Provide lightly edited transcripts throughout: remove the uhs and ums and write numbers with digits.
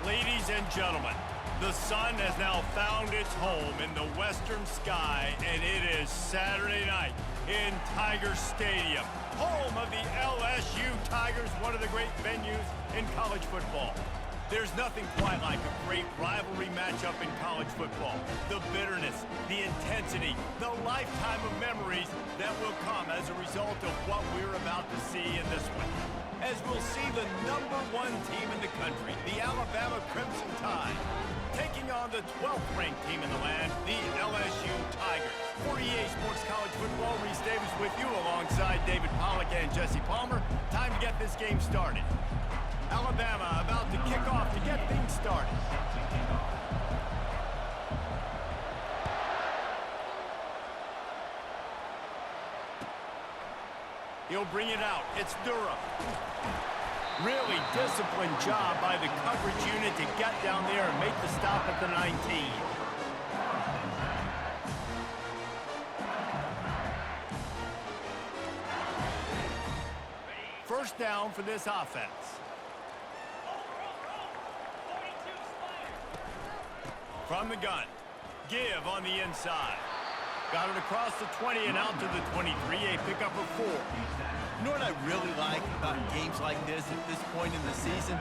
Ladies and gentlemen, the sun has now found its home in the western sky, and it is Saturday night in Tiger Stadium, home of the LSU Tigers, one of the great venues in college football. There's nothing quite like a great rivalry matchup in college football. The bitterness, the intensity, the lifetime of memories that will come as a result of what we're about to see in this one. As we'll see the #1 team in the country, the Alabama Crimson Tide, taking on the 12th ranked team in the land, the LSU Tigers. For EA Sports College Football, Reese Davis with you alongside David Pollack and Jesse Palmer. Time to get this game started. Alabama about to kick off to get things started. He'll bring it out. It's Durham. Really disciplined job by the coverage unit to get down there and make the stop at the 19. First down for this offense. From the gun. Give on the inside. Got it across the 20 and out to the 23, a pickup of 4. You know what I really like about games like this at this point in the season?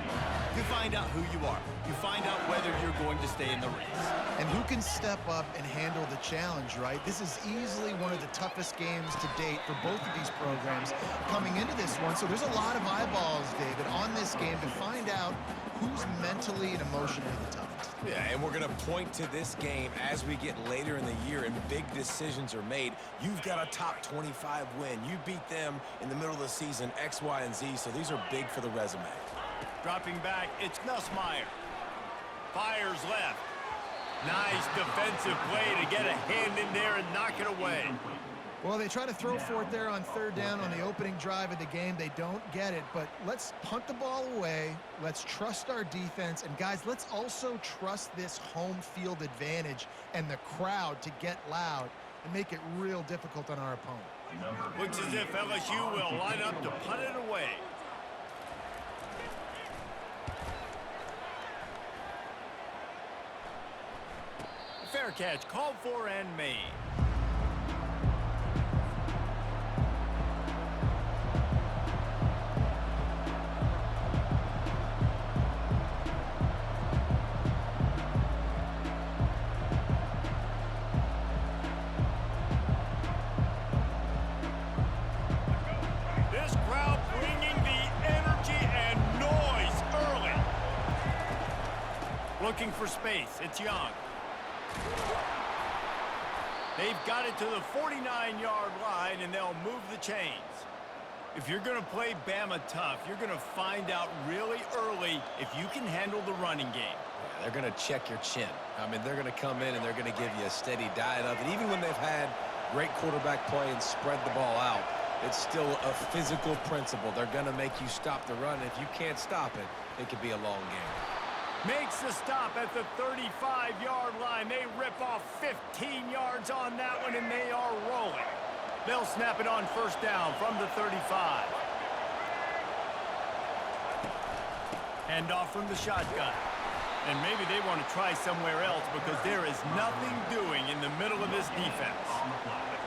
You find out who you are. You find out whether you're going to stay in the race. And who can step up and handle the challenge, right? This is easily one of the toughest games to date for both of these programs coming into this one. So there's a lot of eyeballs, David, on this game to find out who's mentally and emotionally the toughest. Yeah, and we're going to point to this game as we get later in the year and big decisions are made. You've got a top 25 win. You beat them in the middle of the season, X, Y, and Z, so these are big for the resume. Dropping back, it's Nussmeier. Fires left. Nice defensive play to get a hand in there and knock it away. Well, they try to throw for it there on third down on the opening drive of the game. They don't get it, but let's punt the ball away. Let's trust our defense. And, guys, let's also trust this home field advantage and the crowd to get loud and make it real difficult on our opponent. Looks as if LSU will line up to punt it away. Fair catch called for and made. This crowd bringing the energy and noise early. Looking for space. It's Young. They've got it to the 49-yard line, and they'll move the chains. If you're going to play Bama tough, you're going to find out really early if you can handle the running game. Yeah, they're going to check your chin. I mean, they're going to come in and they're going to give you a steady diet of it. Even when they've had great quarterback play and spread the ball out, it's still a physical principle. They're going to make you stop the run. If you can't stop it, it could be a long game. Makes the stop at the 35-yard line. They rip off 15 yards on that one, and they are rolling. They'll snap it on first down from the 35. Hand off from the shotgun. And maybe they want to try somewhere else because there is nothing doing in the middle of this defense.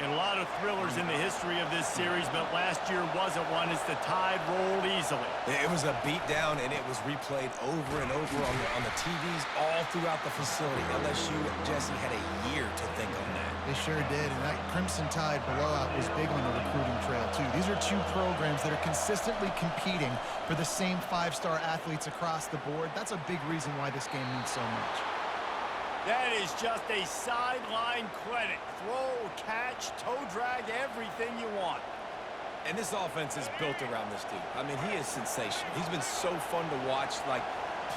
And a lot of thrillers in the history of this series, but last year wasn't one as the Tide rolled easily. It was a beatdown, and it was replayed over and over on the TVs all throughout the facility. LSU, Jesse, had a year to think on that. They sure did, and that Crimson Tide blowout was big on the recruiting trail, too. These are two programs that are consistently competing for the same five-star athletes across the board. That's a big reason why this game means so much. That is just a sideline clinic. Throw, catch, toe drag, everything you want. And this offense is built around this dude. I mean, he is sensational. He's been so fun to watch, like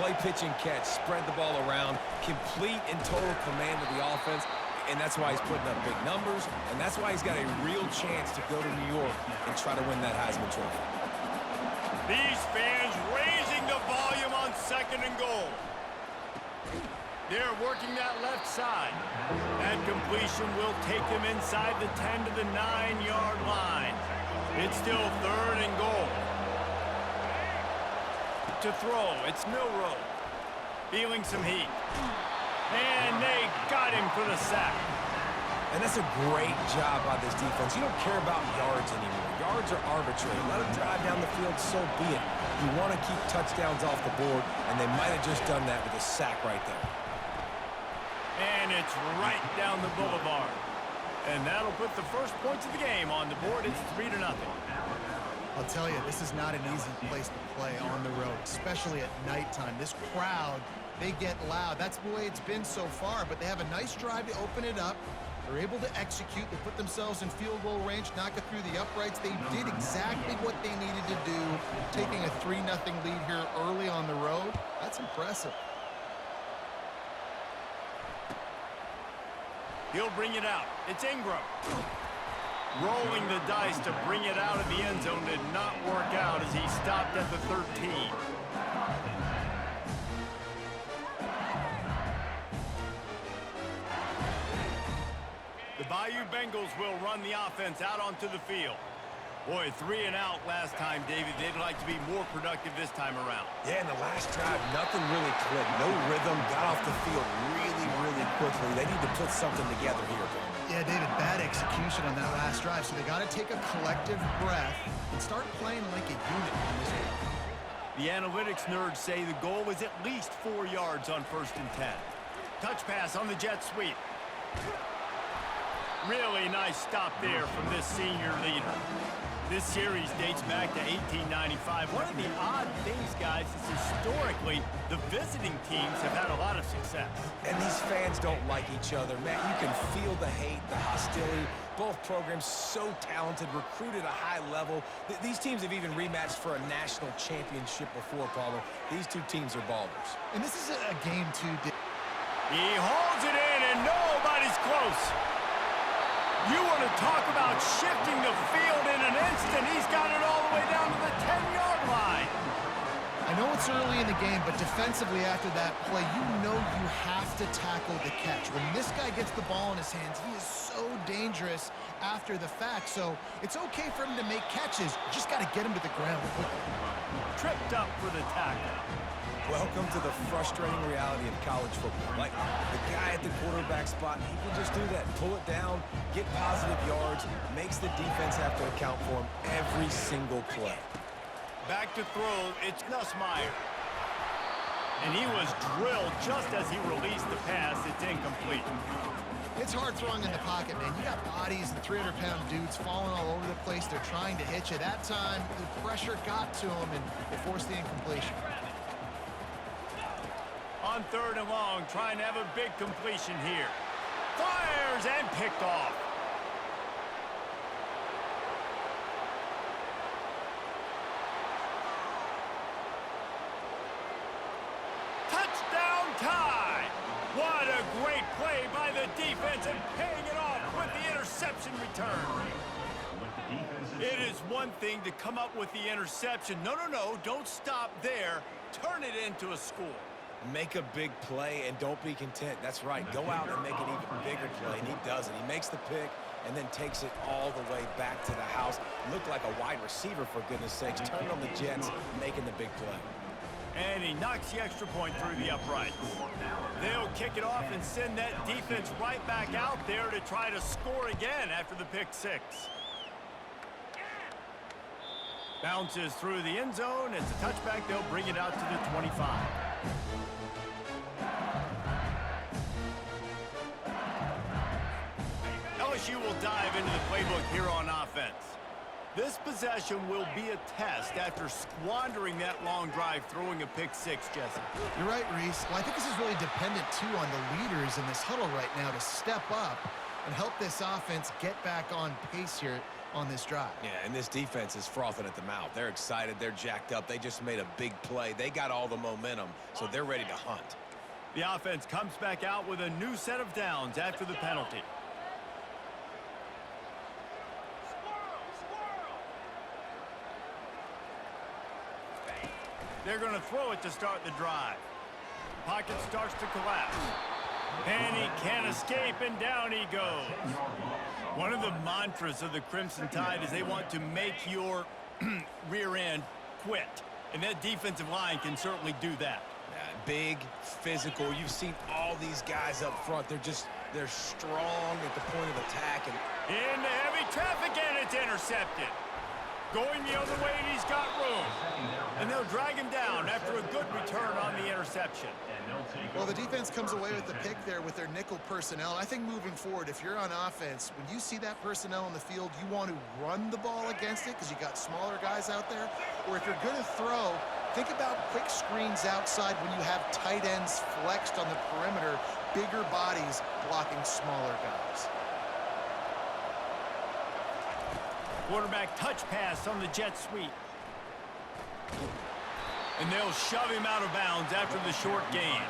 play, pitch, and catch, spread the ball around, complete and total command of the offense. And that's why he's putting up big numbers, and that's why he's got a real chance to go to New York and try to win that Heisman Trophy. These fans raising the volume on second and goal. They're working that left side. That completion will take them inside the 10 to the 9-yard line. It's still third and goal. To throw, it's Milroe. Feeling some heat. And they got him for the sack. And that's a great job by this defense. You don't care about yards anymore. Yards are arbitrary. Let them drive down the field, so be it. You want to keep touchdowns off the board, and they might have just done that with a sack right there. And it's right down the boulevard. And that'll put the first points of the game on the board. It's 3-0. I'll tell you, this is not an easy place to play on the road, especially at nighttime. This crowd, they get loud. That's the way it's been so far, but they have a nice drive to open it up. They're able to execute. They put themselves in field goal range, knock it through the uprights. They did exactly what they needed to do, taking a 3-0 lead here early on the road. That's impressive. He'll bring it out. It's Ingram. Rolling the dice to bring it out of the end zone did not work out as he stopped at the 13. The Bayou Bengals will run the offense out onto the field. Boy, 3 and out last time, David. They'd like to be more productive this time around. Yeah, in the last drive, nothing really clicked. No rhythm, got off the field really quickly. They need to put something together here. Yeah, David, bad execution on that last drive, so they got to take a collective breath and start playing like a unit on this one. The analytics nerds say the goal is at least 4 yards on 1st and 10. Touch pass on the jet sweep. Really nice stop there from this senior leader. This series dates back to 1895. One of the odd things, guys, is historically the visiting teams have had a lot of success. And these fans don't like each other, man. You can feel the hate, the hostility. Both programs so talented, recruited at a high level. These teams have even rematched for a national championship before, Palmer. These two teams are ballers. And this is a game, too. He holds it in, and nobody's close. You want to talk about shifting the field in an instant. He's got it all the way down to the 10-yard line. I know it's early in the game, but defensively after that play, you know you have to tackle the catch. When this guy gets the ball in his hands, he is so dangerous after the fact. So it's okay for him to make catches. You just got to get him to the ground quickly. Tripped up for the tackle. Welcome to the frustrating reality of college football. Like, the guy at the quarterback spot, he can just do that. Pull it down, get positive yards, makes the defense have to account for him every single play. Back to throw, it's Nussmeier. And he was drilled just as he released the pass. It's incomplete. It's hard throwing in the pocket, man. You got bodies and 300-pound dudes falling all over the place. They're trying to hit you. That time, the pressure got to him, and it forced the incompletion. On 3rd and long, trying to have a big completion here. Fires and picked off. Touchdown tie. What a great play by the defense and paying it off with the interception return. It is one thing to come up with the interception. No, don't stop there. Turn it into a score. Make a big play and don't be content. That's right. Go out and make an even bigger play, and he does it. He makes the pick and then takes it all the way back to the house. Looked like a wide receiver, for goodness sakes. Turning on the Jets, making the big play. And he knocks the extra point through the uprights. They'll kick it off and send that defense right back out there to try to score again after the pick six. Bounces through the end zone. It's a touchback. They'll bring it out to the 25. LSU will dive into the playbook here on offense. This possession will be a test after squandering that long drive, throwing a pick six, Jesse. You're right, Reese. Well, I think this is really dependent, too, on the leaders in this huddle right now to step up and help this offense get back on pace here on this drive. Yeah, and this defense is frothing at the mouth. They're excited. They're jacked up. They just made a big play. They got all the momentum, so they're ready to hunt. The offense comes back out with a new set of downs after the penalty. They're going to throw it to start the drive. Pocket starts to collapse. And he can't escape, and down he goes. One of the mantras of the Crimson Tide is they want to make your rear end quit. And that defensive line can certainly do that. big, physical. You've seen all these guys up front. They're strong at the point of attack. And into heavy traffic, and it's intercepted. Going the other way, and he's got room. And they'll drag him down after a good return on the interception. Well, the defense comes away with the pick there with their nickel personnel. I think moving forward, if you're on offense, when you see that personnel on the field, you want to run the ball against it because you got smaller guys out there. Or if you're going to throw, think about quick screens outside when you have tight ends flexed on the perimeter, bigger bodies blocking smaller guys. Quarterback touch pass on the jet sweep. And they'll shove him out of bounds after the short gain.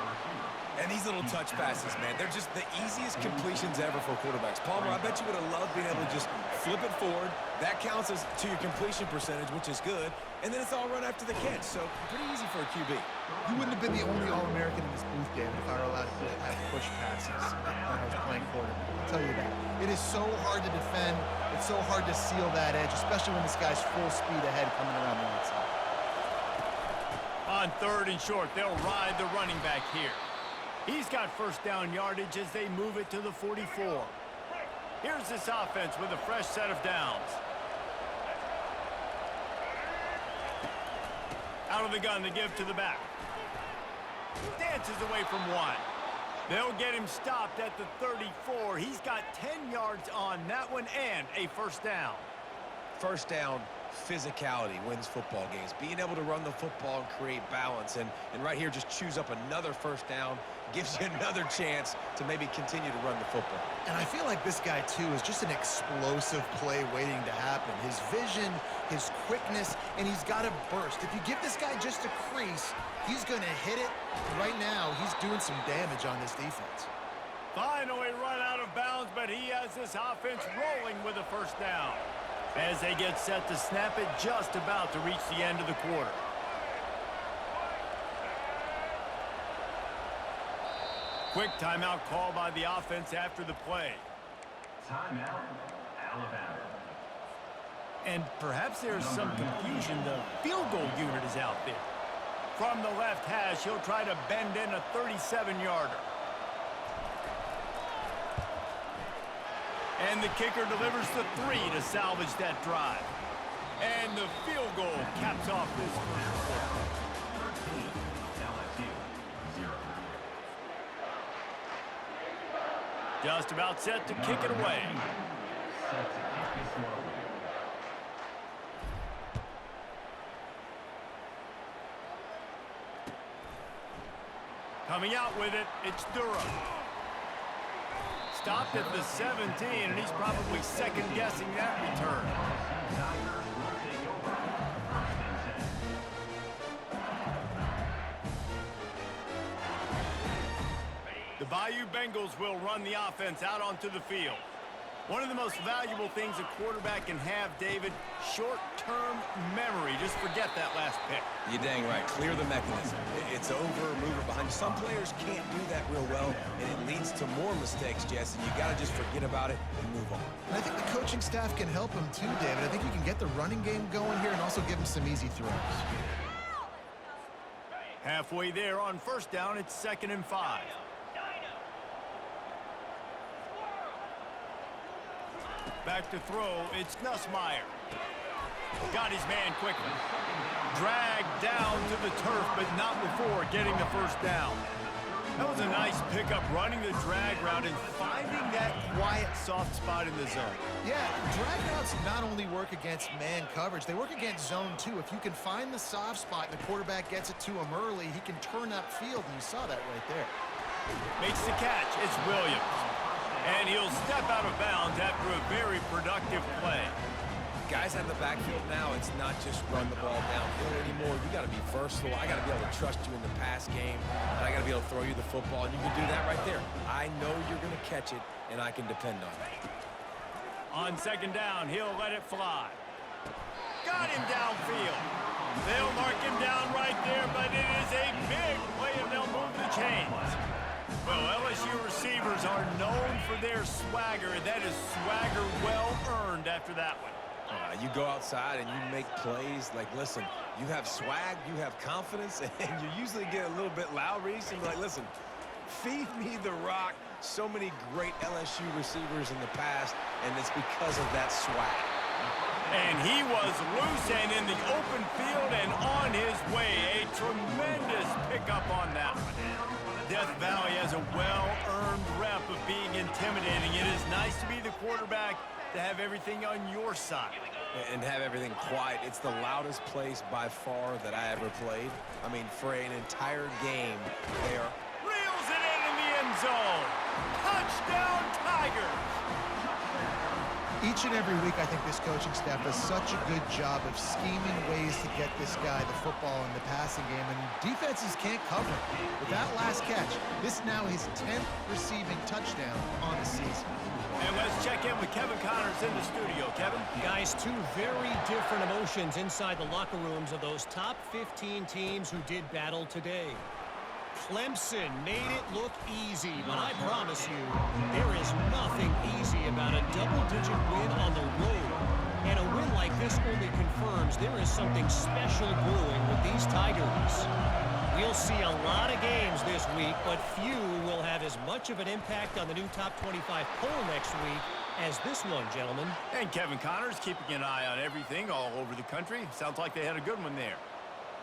And these little touch passes, man, they're just the easiest completions ever for quarterbacks. Palmer, I bet you would have loved being able to just flip it forward. That counts as to your completion percentage, which is good. And then it's all run after the catch, so pretty easy for a QB. You wouldn't have been the only All-American in this booth, David, if I were allowed to have push passes when I was playing quarterback. I'll tell you that. It is so hard to defend. It's so hard to seal that edge, especially when this guy's full speed ahead coming around the outside. On 3rd and short, they'll ride the running back here. He's got first down yardage as they move it to the 44. Here's this offense with a fresh set of downs. Out of the gun to give to the back. Dances away from one. They'll get him stopped at the 34. He's got 10 yards on that one and a first down. First down, physicality wins football games. Being able to run the football and create balance. And right here, just choose up another first down. Gives you another chance to maybe continue to run the football. And I feel like this guy, too, is just an explosive play waiting to happen. His vision, his quickness, and he's got a burst. If you give this guy just a crease, he's going to hit it. Right now, he's doing some damage on this defense. Finally run out of bounds, but he has this offense rolling with a first down. As they get set to snap it, just about to reach the end of the quarter. Quick timeout call by the offense after the play. Timeout, Alabama. And perhaps there's some confusion. The field goal unit is out there. From the left hash, he'll try to bend in a 37-yarder. And the kicker delivers the 3 to salvage that drive. And the field goal caps off this first quarter. 13, LSU, 0. Just about set to kick it away. Set to kick this one away. Coming out with it, it's Durham. Stopped at the 17, and he's probably second-guessing that return. Tigers will take over. 1st and 10. The Bayou Bengals will run the offense out onto the field. One of the most valuable things a quarterback can have, David, short-term memory. Just forget that last pick. You're dang right. Clear the mechanism. It's over, move it behind you. Some players can't do that real well, and it leads to more mistakes, Jess, and you got to just forget about it and move on. And I think the coaching staff can help him too, David. I think you can get the running game going here and also give him some easy throws. Halfway there on first down, it's 2nd and 5. Back to throw, it's Nussmeier. Got his man quickly. Dragged down to the turf, but not before getting the first down. That was a nice pickup, running the drag route and finding that quiet, soft spot in the zone. Yeah, drag routes not only work against man coverage, they work against zone too. If you can find the soft spot and the quarterback gets it to him early, he can turn upfield, and you saw that right there. Makes the catch, it's Williams. And he'll step out of bounds after a very productive play. Guys out of the backfield now, it's not just run the ball downhill anymore. You got to be versatile. I got to be able to trust you in the pass game, and I got to be able to throw you the football, and you can do that right there. I know you're going to catch it, and I can depend on it. On 2nd down, he'll let it fly. Got him downfield. They'll mark him down right there, but it is a big play, and they'll move the chains. Well, LSU receivers are known for their swagger, and that is swagger well earned after that one. You go outside and you make plays. Like, listen, you have swag, you have confidence, and you usually get a little bit loud, Reese, and be like, listen, feed me the rock. So many great LSU receivers in the past, and it's because of that swag. And he was loose and in the open field and on his way. A tremendous pickup on that one. Death Valley has a well-earned rep of being intimidating. It is nice to be the quarterback, to have everything on your side. And have everything quiet. It's the loudest place by far that I ever played. I mean, for an entire game, they are... Reels it in the end zone. Touchdown, Tigers. Each and every week, I think this coaching staff does such a good job of scheming ways to get this guy the football in the passing game, and defenses can't cover it. With that last catch, this is now his 10th receiving touchdown on the season. And let's check in with Kevin Connors in the studio. Kevin? Guys, two very different emotions inside the locker rooms of those top 15 teams who did battle today. Clemson made it look easy, but I promise you, there is nothing easy about a double-digit win on the road. And a win like this only confirms there is something special brewing with these Tigers. We'll see a lot of games this week, but few will have as much of an impact on the new top 25 poll next week as this one, gentlemen. And Kevin Connors keeping an eye on everything all over the country. Sounds like they had a good one there.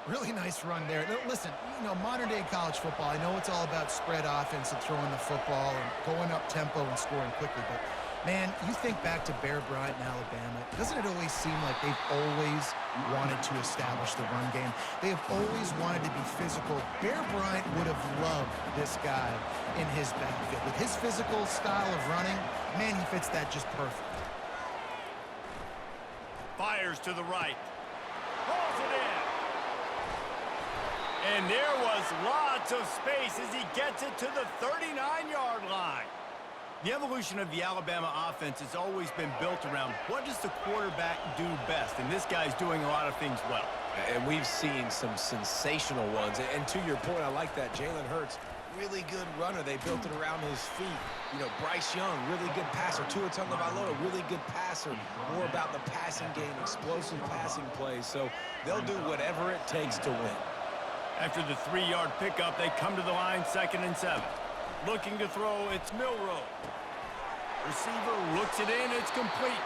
Really nice run there. Listen, you know, modern-day college football, I know it's all about spread offense and throwing the football and going up tempo and scoring quickly, but, man, you think back to Bear Bryant in Alabama, doesn't it always seem like they've always wanted to establish the run game? They have always wanted to be physical. Bear Bryant would have loved this guy in his backfield. With his physical style of running, man, he fits that just perfect. Fires to the right. Pulls it in. And there was lots of space as he gets it to the 39-yard line. The evolution of the Alabama offense has always been built around what does the quarterback do best, and this guy's doing a lot of things well. And we've seen some sensational ones. And to your point, I like that. Jalen Hurts, really good runner. They built it around his feet. You know, Bryce Young, really good passer. Tua Tagovailoa, really good passer. More about the passing game, explosive passing plays. So they'll do whatever it takes to win. After the 3-yard pickup, they come to the line 2nd and 7. Looking to throw, it's Milroe. Receiver looks it in, it's complete.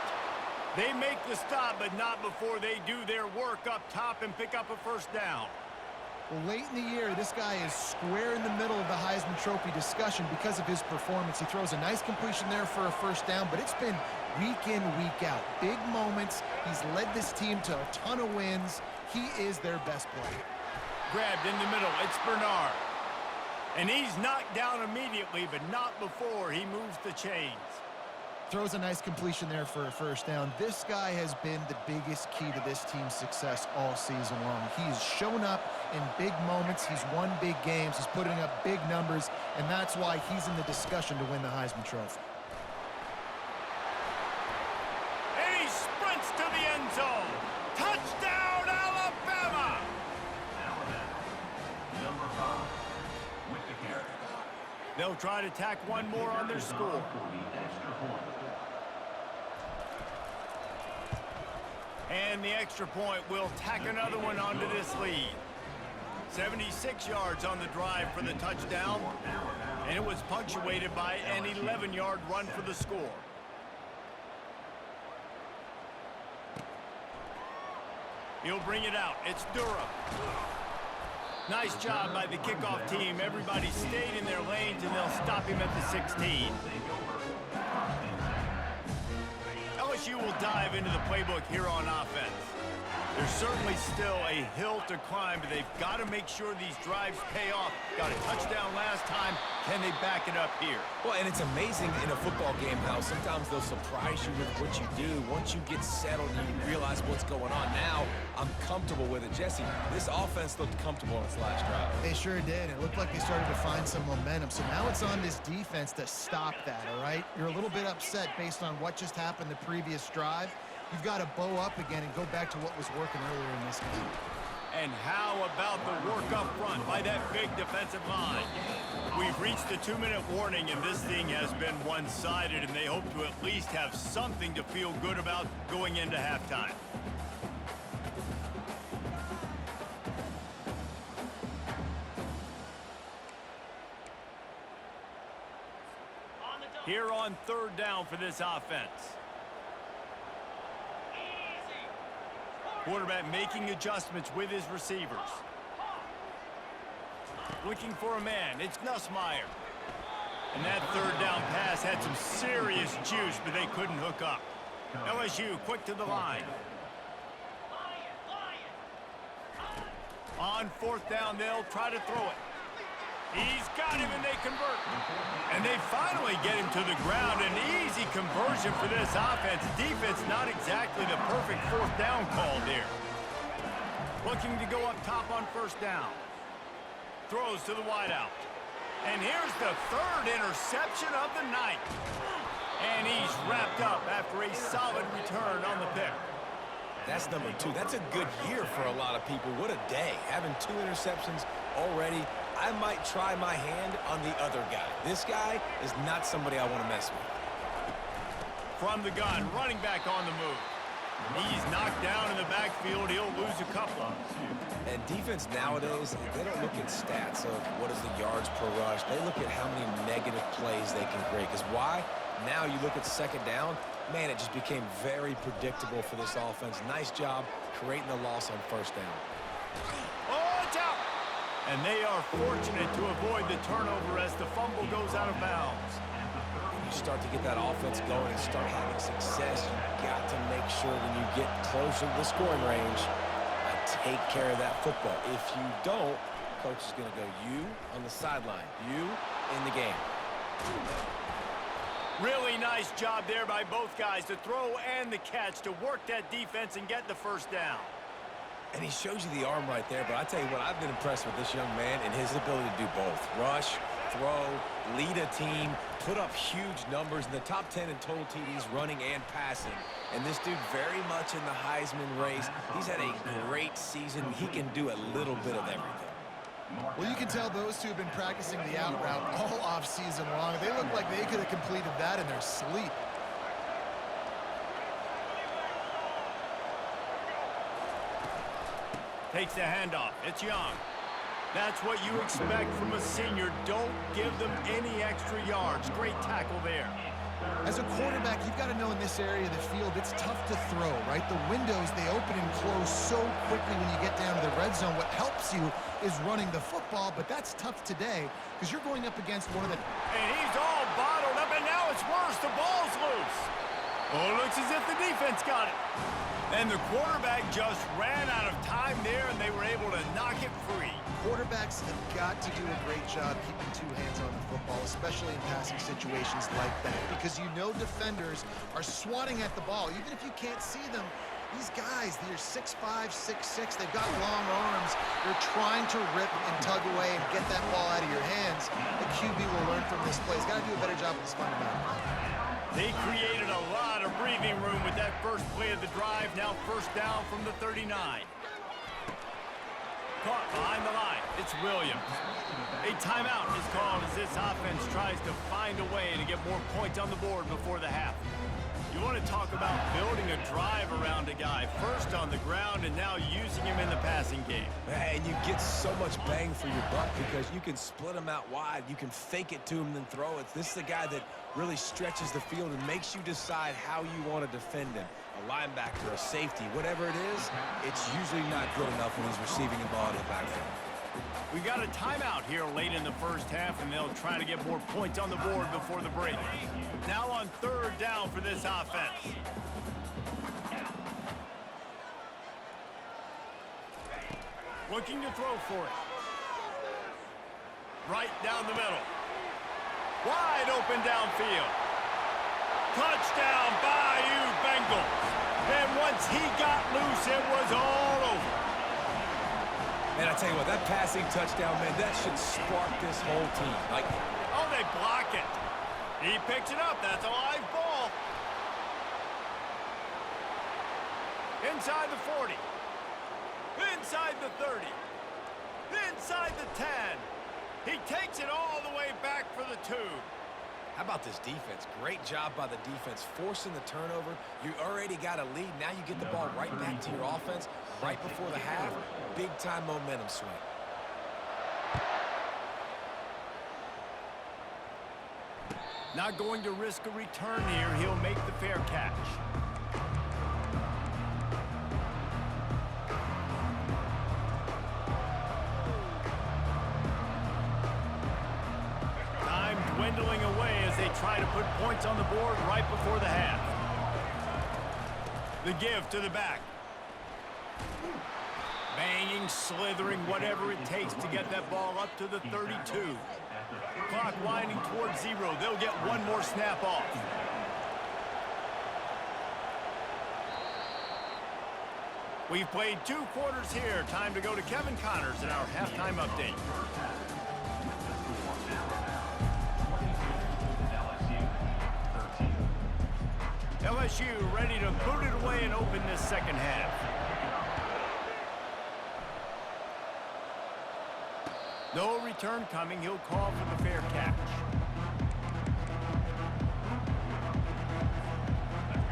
They make the stop, but not before they do their work up top and pick up a first down. Well, late in the year, this guy is square in the middle of the Heisman Trophy discussion because of his performance. He throws a nice completion there for a first down, but it's been week in, week out. Big moments. He's led this team to a ton of wins. He is their best player. Grabbed in the middle, it's Bernard. And he's knocked down immediately, but not before he moves the chains. Throws a nice completion there for a first down. This guy has been the biggest key to this team's success all season long. He's shown up in big moments. He's won big games. He's putting up big numbers, and that's why he's in the discussion to win the Heisman Trophy. And he sprints to the end zone. Touchdown, Alabama! Number 5, with the carry. They'll try to tack one more on their score. For the extra point. And the extra point will tack another one onto this lead. 76 yards on the drive for the touchdown, and it was punctuated by an 11-yard run for the score. He'll bring it out. It's Durham. Nice job by the kickoff team. Everybody stayed in their lanes, and they'll stop him at the 16. LSU will dive into the playbook here on offense. There's certainly still a hill to climb, but they've got to make sure these drives pay off. Got a touchdown last time. Can they back it up here? Well, and it's amazing in a football game how sometimes they'll surprise you with what you do. Once you get settled and you realize what's going on, now I'm comfortable with it. Jesse, this offense looked comfortable on its last drive. They sure did. It looked like they started to find some momentum. So now it's on this defense to stop that, all right? You're a little bit upset based on what just happened the previous drive. You've got to bow up again and go back to what was working earlier in this game. And how about the work up front by that big defensive line? We've reached the 2-minute warning, and this thing has been one-sided, and they hope to at least have something to feel good about going into halftime. Here on 3rd down for this offense. Quarterback making adjustments with his receivers. Looking for a man. It's Nussmeier. And that 3rd down pass had some serious juice, but they couldn't hook up. LSU quick to the line. On 4th down, they'll try to throw it. He's got him, and they convert. And they finally get him to the ground. An easy conversion for this offense. Defense not exactly the perfect 4th down call there. Looking to go up top on 1st down. Throws to the wideout. And here's the 3rd interception of the night. And he's wrapped up after a solid return on the pick. That's number 2. That's a good year for a lot of people. What a day. Having 2 interceptions already. I might try my hand on the other guy. This guy is not somebody I want to mess with. From the gun, running back on the move. He's knocked down in the backfield. He'll lose a couple. And defense nowadays, they don't look at stats of what is the yards per rush. They look at how many negative plays they can create. Because why? Now you look at 2nd down, man, it just became very predictable for this offense. Nice job creating the loss on 1st down. Oh, it's out! And they are fortunate to avoid the turnover as the fumble goes out of bounds. When you start to get that offense going and start having success, you got to make sure when you get closer to the scoring range, take care of that football. If you don't, coach is going to go, you on the sideline, you in the game. Really nice job there by both guys, the throw and the catch, to work that defense and get the 1st down. And he shows you the arm right there, but I tell you what, I've been impressed with this young man and his ability to do both. Rush, throw, lead a team, put up huge numbers in the top 10 in total TDs, running and passing. And this dude very much in the Heisman race. He's had a great season. He can do a little bit of everything. Well, you can tell those two have been practicing the out route all off-season long. They look like they could have completed that in their sleep. Takes the handoff. It's Young. That's what you expect from a senior. Don't give them any extra yards. Great tackle there. As a quarterback, you've got to know in this area of the field, it's tough to throw, right? The windows, they open and close so quickly when you get down to the red zone. What helps you is running the football, but that's tough today because you're going up against one of the... And he's all bottled up, and now it's worse. The ball's loose. Oh, it looks as if the defense got it. And the quarterback just ran out of time there, and they were able to knock it free. Quarterbacks have got to do a great job keeping 2 hands on the football, especially in passing situations like that, because you know defenders are swatting at the ball. Even if you can't see them, these guys, they're 6'5", 6'6", they've got long arms. They're trying to rip and tug away and get that ball out of your hands. The QB will learn from this play. He's got to do a better job with his fundamentals. They created a lot of breathing room with that first play of the drive. Now 1st down from the 39. Caught behind the line. It's Williams. A timeout is called as this offense tries to find a way to get more points on the board before the half. You want to talk about building a drive around a guy, first on the ground and now using him in the passing game. And you get so much bang for your buck because you can split him out wide. You can fake it to him, then throw it. This is the guy that really stretches the field and makes you decide how you want to defend him. A linebacker, a safety, whatever it is, it's usually not good enough when he's receiving the ball in the backfield. We got a timeout here late in the first half, and they'll try to get more points on the board before the break. Now on 3rd down for this offense. Looking to throw for it. Right down the middle. Wide open downfield. Touchdown, Bayou Bengals. And once he got loose, it was all over. Man, I tell you what, that passing touchdown, man, that should spark this whole team. Like, oh, they block it. He picks it up. That's a live ball. Inside the 40. Inside the 30. Inside the 10. He takes it all the way back for the 2. How about this defense? Great job by the defense forcing the turnover. You already got a lead. Now you get the ball right back to your offense right before the half. Big-time momentum swing. Not going to risk a return here. He'll make the fair catch. Time dwindling away as they try to put points on the board right before the half. The give to the back. Banging, slithering, whatever it takes to get that ball up to the 32. Clock winding towards 0. They'll get one more snap off. We've played 2 quarters here. Time to go to Kevin Connors in our halftime update. LSU ready to boot it away and open this second half. No return coming. He'll call for the fair catch.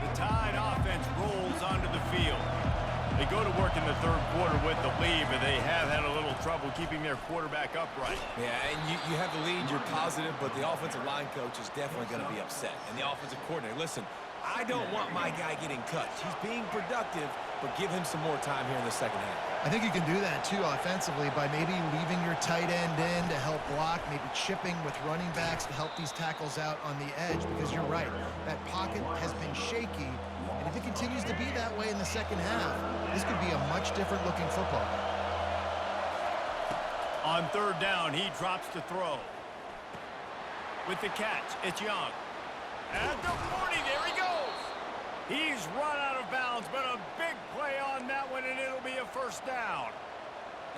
The Tide offense rolls onto the field. They go to work in the 3rd quarter with the lead, but they have had a little trouble keeping their quarterback upright. Yeah, and you have the lead, you're positive, but the offensive line coach is definitely going to be upset. And the offensive coordinator, listen, I don't want my guy getting touched. He's being productive, but give him some more time here in the second half. I think you can do that, too, offensively, by maybe leaving your tight end in to help block, maybe chipping with running backs to help these tackles out on the edge, because you're right. That pocket has been shaky, and if it continues to be that way in the second half, this could be a much different-looking football game. On 3rd down, he drops to throw. With the catch, it's Young. At the 40, there he goes. He's run out of bounds, but a big play on that one, and it'll be a first down.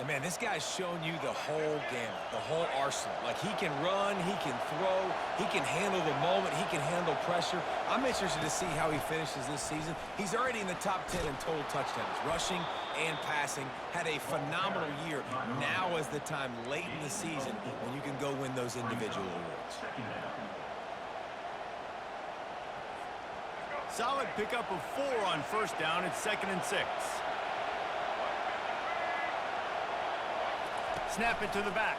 And, man, this guy's shown you the whole gamut, the whole arsenal. Like, he can run, he can throw, he can handle the moment, he can handle pressure. I'm interested to see how he finishes this season. He's already in the top 10 in total touchdowns, rushing and passing. Had a phenomenal year. Now is the time late in the season when you can go win those individual awards. Solid pickup of 4 on 1st down. It's 2nd and 6. Snap it to the back.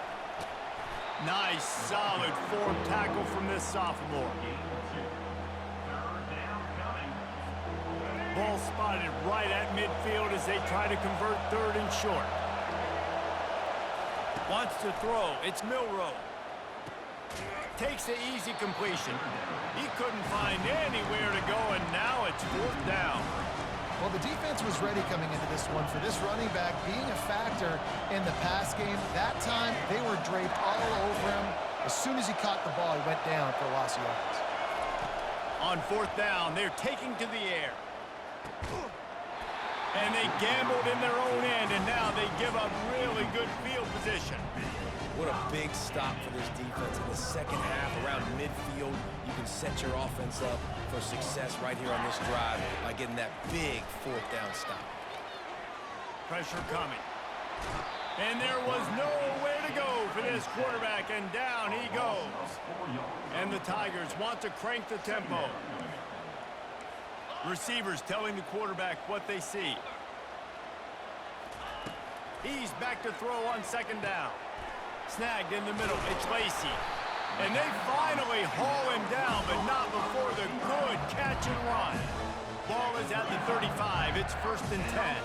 Nice, solid form tackle from this sophomore. Ball spotted right at midfield as they try to convert 3rd and short. Wants to throw. It's Milroe. Takes the easy completion. He couldn't find anywhere to go, and now it's 4th down. Well, the defense was ready coming into this one for this running back being a factor in the pass game. That time, they were draped all over him. As soon as he caught the ball, he went down for a loss of yards. On 4th down, they're taking to the air. And they gambled in their own end, and now they give up really good field position. What a big stop for this defense in the second half around midfield. You can set your offense up for success right here on this drive by getting that big 4th down stop. Pressure coming. And there was nowhere to go for this quarterback, and down he goes. And the Tigers want to crank the tempo. Receivers telling the quarterback what they see. He's back to throw on 2nd down. Snagged in the middle. It's Lacey. And they finally haul him down, but not before the good catch and run. Ball is at the 35. It's 1st and 10.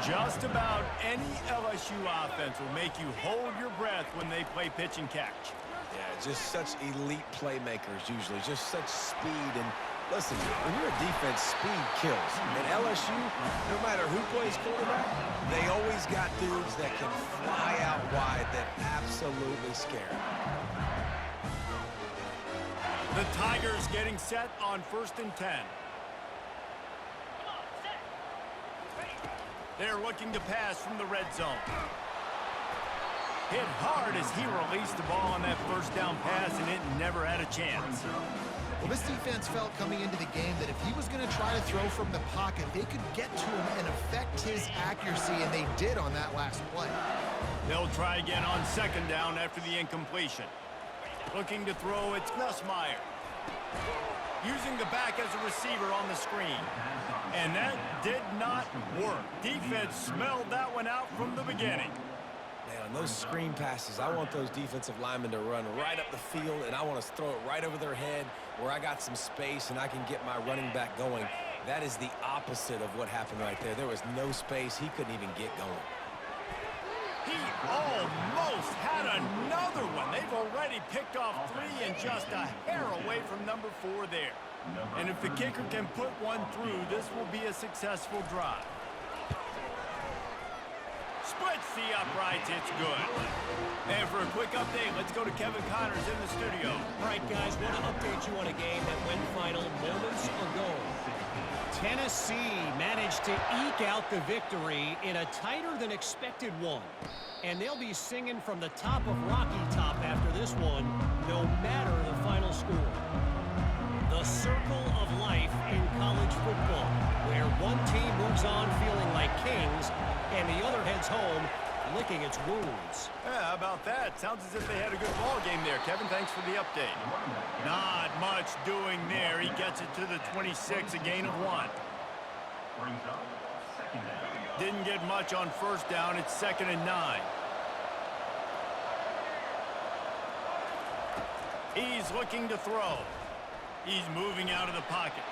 Just about any LSU offense will make you hold your breath when they play pitch and catch. Yeah, just such elite playmakers usually. Just such speed. And listen, when you're a defense, speed kills. And LSU, no matter who plays quarterback, they always got dudes that can fly out wide that absolutely scare. The Tigers getting set on 1st and 10. They're looking to pass from the red zone. Hit hard as he released the ball on that 1st down pass, and it never had a chance. Well, this defense felt coming into the game that if he was going to try to throw from the pocket, they could get to him and affect his accuracy, and they did on that last play. They'll try again on second down after the incompletion. Looking to throw, it's Nussmeier. Using the back as a receiver on the screen. And that did not work. Defense smelled that one out from the beginning. Man, on those screen passes, I want those defensive linemen to run right up the field, and I want to throw it right over their head where I got some space and I can get my running back going. That is the opposite of what happened right there. There was no space. He couldn't even get going. He almost had another one. They've already picked off 3 and just a hair away from number 4 there. And if the kicker can put one through, this will be a successful drive. Splits the uprights, it's good. And for a quick update, let's go to Kevin Connors in the studio. All right, guys, want to update you on a game that went final moments ago. Tennessee managed to eke out the victory in a tighter-than-expected one. And they'll be singing from the top of Rocky Top after this one, no matter the final score. The circle of life in college football, where one team moves on feeling like kings, and the other heads home licking its wounds. Yeah, how about that? Sounds as if they had a good ball game there. Kevin, thanks for the update. Not much doing there. He gets it to the 26, a gain of 1. Didn't get much on first down. It's 2nd and 9. He's looking to throw. He's moving out of the pocket.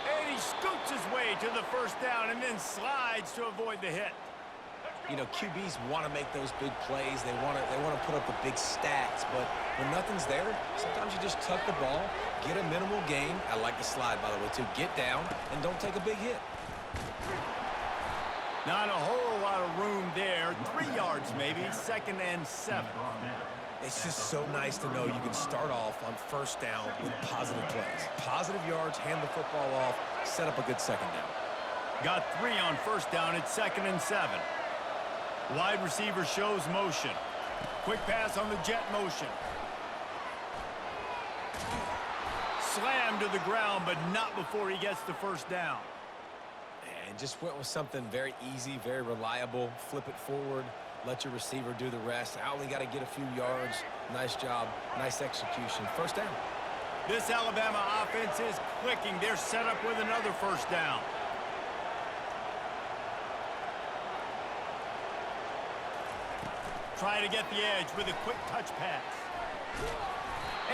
And he scoots his way to the first down and then slides to avoid the hit. You know, QBs want to make those big plays. They want to put up the big stats. But when nothing's there, sometimes you just tuck the ball, get a minimal gain. I like the slide, by the way, too. Get down and don't take a big hit. Not a whole lot of room there. 3 yards maybe. 2nd and 7. It's just so nice to know you can start off on first down with positive plays. Positive yards, hand the football off, set up a good second down. Got 3 on first down. It's 2nd and 7. Wide receiver shows motion. Quick pass on the jet motion. Slammed to the ground, but not before he gets the first down. And just went with something very easy, very reliable. Flip it forward. Let your receiver do the rest. I only got to get a few yards. Nice job. Nice execution. First down. This Alabama offense is clicking. They're set up with another first down. Try to get the edge with a quick touch pass.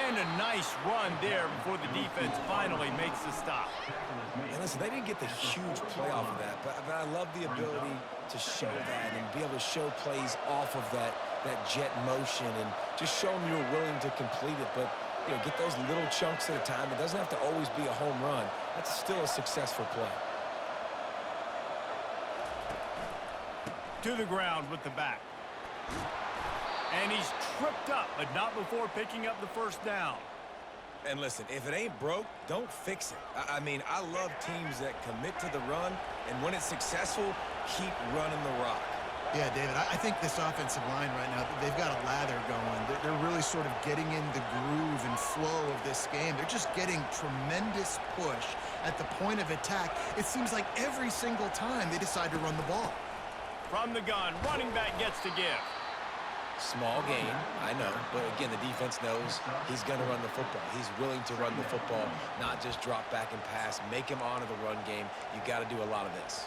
And a nice run there before the defense finally makes the stop. And listen, they didn't get the huge play off of that, but I love the ability to show that and be able to show plays off of that jet motion and just show them you're willing to complete it. But, you know, get those little chunks at a time. It doesn't have to always be a home run. That's still a successful play. To the ground with the back. And he's tripped up, but not before picking up the first down. And listen, if it ain't broke, don't fix it. I mean, I love teams that commit to the run, and when it's successful, keep running the rock. Yeah, David, I think this offensive line right now, they've got a lather going. They're really sort of getting in the groove and flow of this game. They're just getting tremendous push at the point of attack. It seems like every single time they decide to run the ball. From the gun, running back gets to give. Small gain, I know, but again, the defense knows he's going to run the football. He's willing to run the football, not just drop back and pass, make him honor the run game. You got to do a lot of this.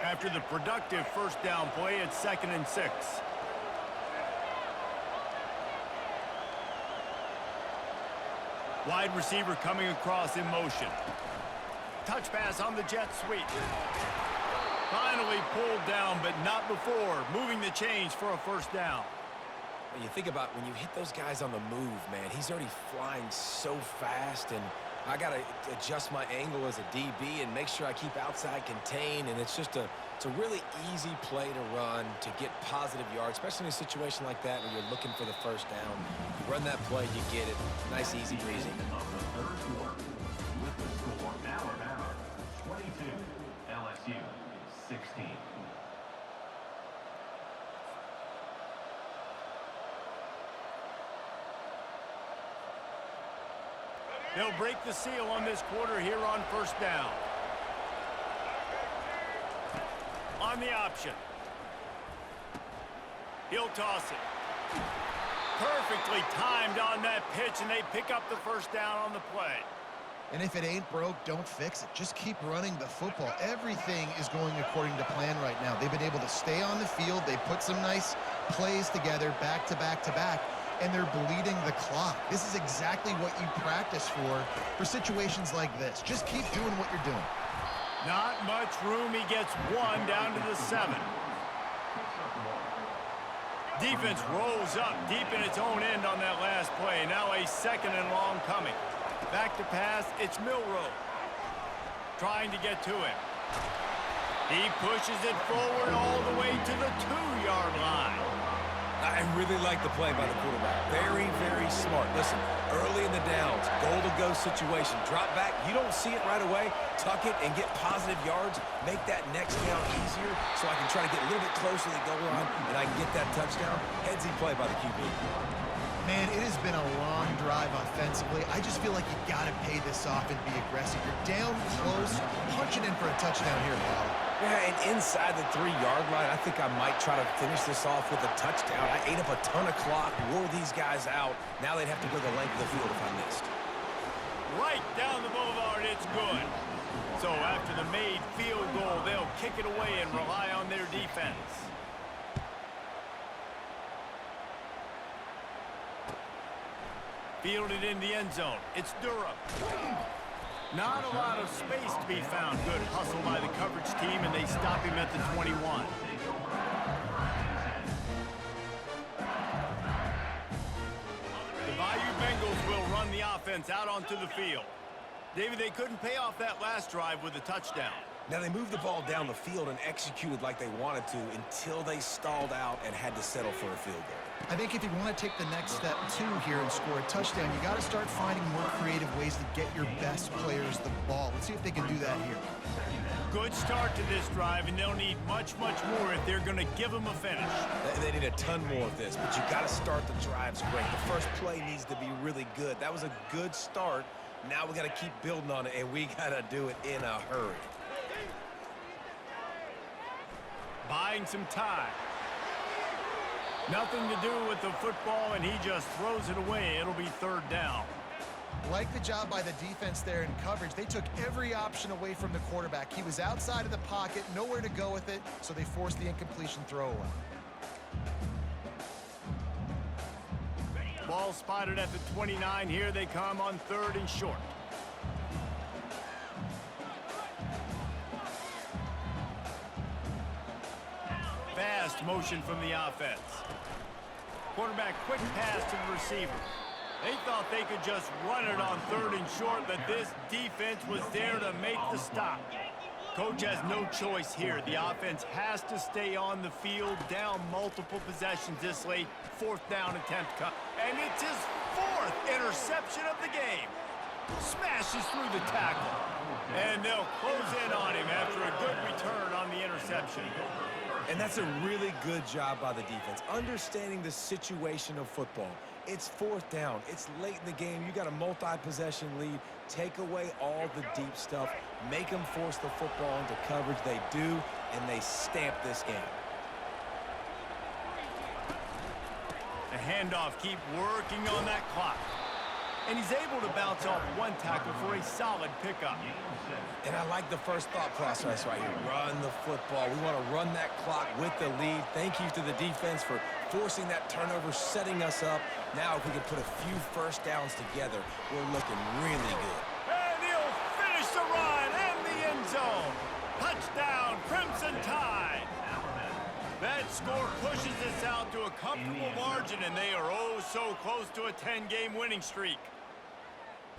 After the productive first down play, it's 2nd and 6. Wide receiver coming across in motion. Touch pass on the jet sweep. Finally pulled down, but not before. Moving the chains for a first down. When you think about when you hit those guys on the move, man, he's already flying so fast, and I got to adjust my angle as a DB and make sure I keep outside contained, and it's a really easy play to run to get positive yards, especially in a situation like that where you're looking for the first down. You run that play, you get it. Nice, easy breezy. Of the third quarter, with the score, Alabama 22, LSU 16. They'll break the seal on this quarter here on first down. On the option. He'll toss it. Perfectly timed on that pitch, and they pick up the first down on the play. And if it ain't broke, don't fix it. Just keep running the football. Everything is going according to plan right now. They've been able to stay on the field. They put some nice plays together back to back to back, and they're bleeding the clock. This is exactly what you practice for situations like this. Just keep doing what you're doing. Not much room. He gets one down to the 7. Defense rolls up deep in its own end on that last play. Now a 2nd and long coming. Back to pass, it's Milrow. Trying to get to him. He pushes it forward all the way to the 2-yard line. I really like the play by the quarterback. Very, very smart. Listen, early in the downs, goal-to-go situation. Drop back, you don't see it right away. Tuck it and get positive yards. Make that next down easier so I can try to get a little bit closer to the goal line and I can get that touchdown. Headsy play by the QB. Man, it has been a long drive offensively. I just feel like you got to pay this off and be aggressive. You're down close, punching in for a touchdown here, Paul. Yeah, and inside the 3-yard line, I think I might try to finish this off with a touchdown. I ate up a ton of clock, wore these guys out. Now they'd have to go the length of the field if I missed. Right down the boulevard, it's good. So after the made field goal, they'll kick it away and rely on their defense. Fielded in the end zone. It's Durham. Not a lot of space to be found. Good hustle by the coverage team, and they stop him at the 21. The Bayou Bengals will run the offense out onto the field. David, they couldn't pay off that last drive with a touchdown. Now, they moved the ball down the field and executed like they wanted to until they stalled out and had to settle for a field goal. I think if you want to take the next step, too, here and score a touchdown, you got to start finding more creative ways to get your best players the ball. Let's see if they can do that here. Good start to this drive, and they'll need much, much more if they're going to give them a finish. They need a ton more of this, but you got to start the drives great. The first play needs to be really good. That was a good start. Now we got to keep building on it, and we got to do it in a hurry. Buying some time. Nothing to do with the football, and he just throws it away. It'll be 3rd down. Like the job by the defense there in coverage. They took every option away from the quarterback. He was outside of the pocket, nowhere to go with it, so they forced the incompletion throw away. Ball spotted at the 29. Here they come on 3rd and short. Fast motion from the offense. Quarterback quick pass to the receiver. They thought they could just run it on 3rd and short, but this defense was there to make the stop. Coach has no choice here. The offense has to stay on the field, down multiple possessions this late. 4th down attempt. And it's his 4th interception of the game. Smashes through the tackle. And they'll close in on him after a good return on the interception. And that's a really good job by the defense, understanding the situation of football. It's 4th down. It's late in the game. You got a multi-possession lead. Take away all the deep stuff. Make them force the football into coverage. They do, and they stamp this game. The handoff, keep working on that clock. And he's able to bounce off one tackle for a solid pickup. And I like the first thought process right here. Run the football. We want to run that clock with the lead. Thank you to the defense for forcing that turnover, setting us up. Now, if we can put a few first downs together, we're looking really good. And he'll finish the run in the end zone. Touchdown, Crimson Tide. That score pushes us out to a comfortable margin, and they are oh so close to a 10-game winning streak.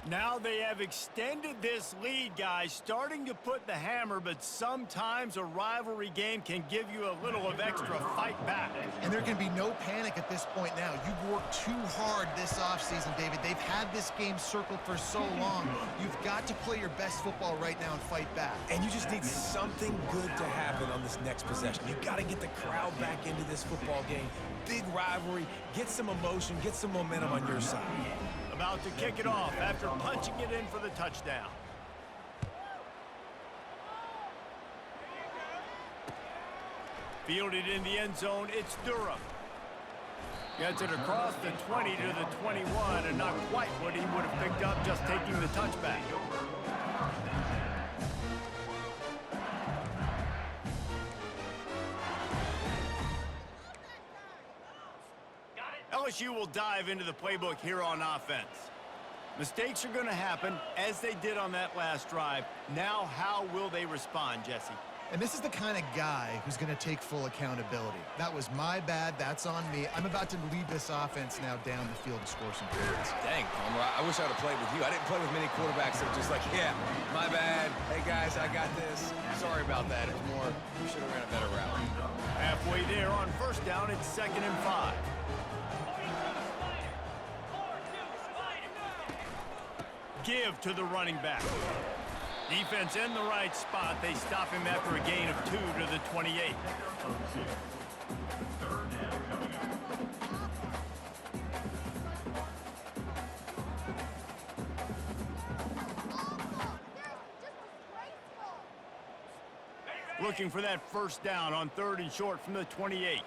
Now they have extended this lead, guys, starting to put the hammer, but sometimes a rivalry game can give you a little of extra fight back. And there can be no panic at this point now. You've worked too hard this offseason, David. They've had this game circled for so long. You've got to play your best football right now and fight back. And you just need something good to happen on this next possession. You got to get the crowd back into this football game. Big rivalry. Get some emotion. Get some momentum on your side. About to kick it off after punching it in for the touchdown. Fielded in the end zone, it's Durham. Gets it across the 20 to the 21, and not quite what he would have picked up just taking the touchback. LSU will dive into the playbook here on offense. Mistakes are going to happen, as they did on that last drive. Now, how will they respond, Jesse? And this is the kind of guy who's going to take full accountability. That was my bad. That's on me. I'm about to lead this offense now down the field and score some points. Dang, Palmer, I wish I would have played with you. I didn't play with many quarterbacks that were just like, yeah, my bad. Hey, guys, I got this. Sorry about that. It's more, we should have ran a better route. Halfway there on first down, it's 2nd and 5. Give to the running back. Defense in the right spot. They stop him after a gain of 2 to the 28. Looking for that first down on 3rd and short from the 28.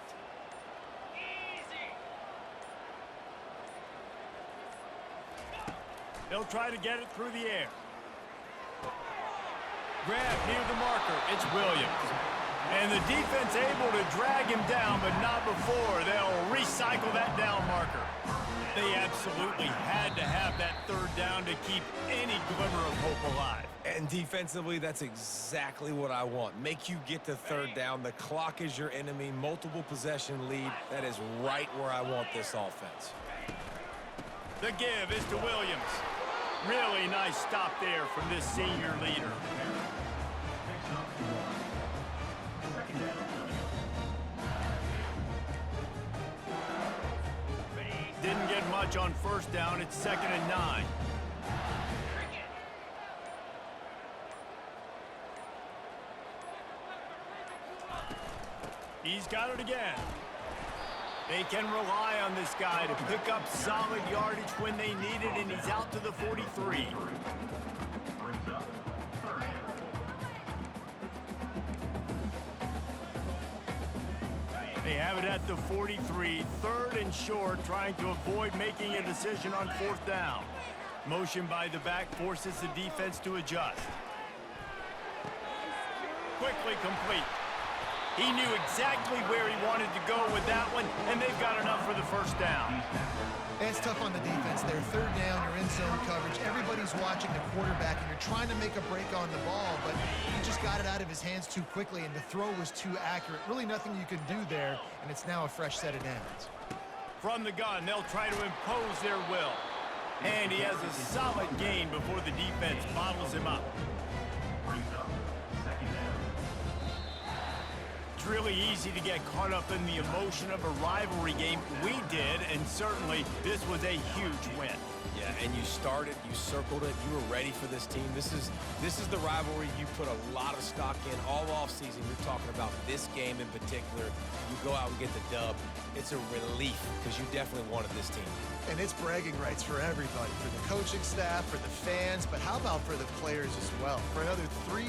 They'll try to get it through the air. Grab near the marker. It's Williams. And the defense able to drag him down, but not before. They'll recycle that down marker. They absolutely had to have that 3rd down to keep any glimmer of hope alive. And defensively, that's exactly what I want. Make you get to 3rd down. The clock is your enemy. Multiple possession lead. That is right where I want this offense. The give is to Williams. Really nice stop there from this senior leader. Didn't get much on first down. It's 2nd and 9. He's got it again. They can rely on this guy to pick up solid yardage when they need it, and he's out to the 43. They have it at the 43, 3rd and short, trying to avoid making a decision on 4th down. Motion by the back forces the defense to adjust. Quickly complete. He knew exactly where he wanted to go with that one, and they've got enough for the first down. It's tough on the defense there. 3rd down, you're in zone coverage. Everybody's watching the quarterback, and you're trying to make a break on the ball, but he just got it out of his hands too quickly, and the throw was too accurate. Really nothing you can do there, and it's now a fresh set of downs. From the gun, they'll try to impose their will. And he has a solid gain before the defense bottles him up. It's really easy to get caught up in the emotion of a rivalry game. We did, and certainly this was a huge win. Yeah, and you started, you circled it, you were ready for this team. This is the rivalry you put a lot of stock in all offseason. You're talking about this game in particular. You go out and get the dub. It's a relief because you definitely wanted this team. And it's bragging rights for everybody, for the coaching staff, for the fans, but how about for the players as well? For another 3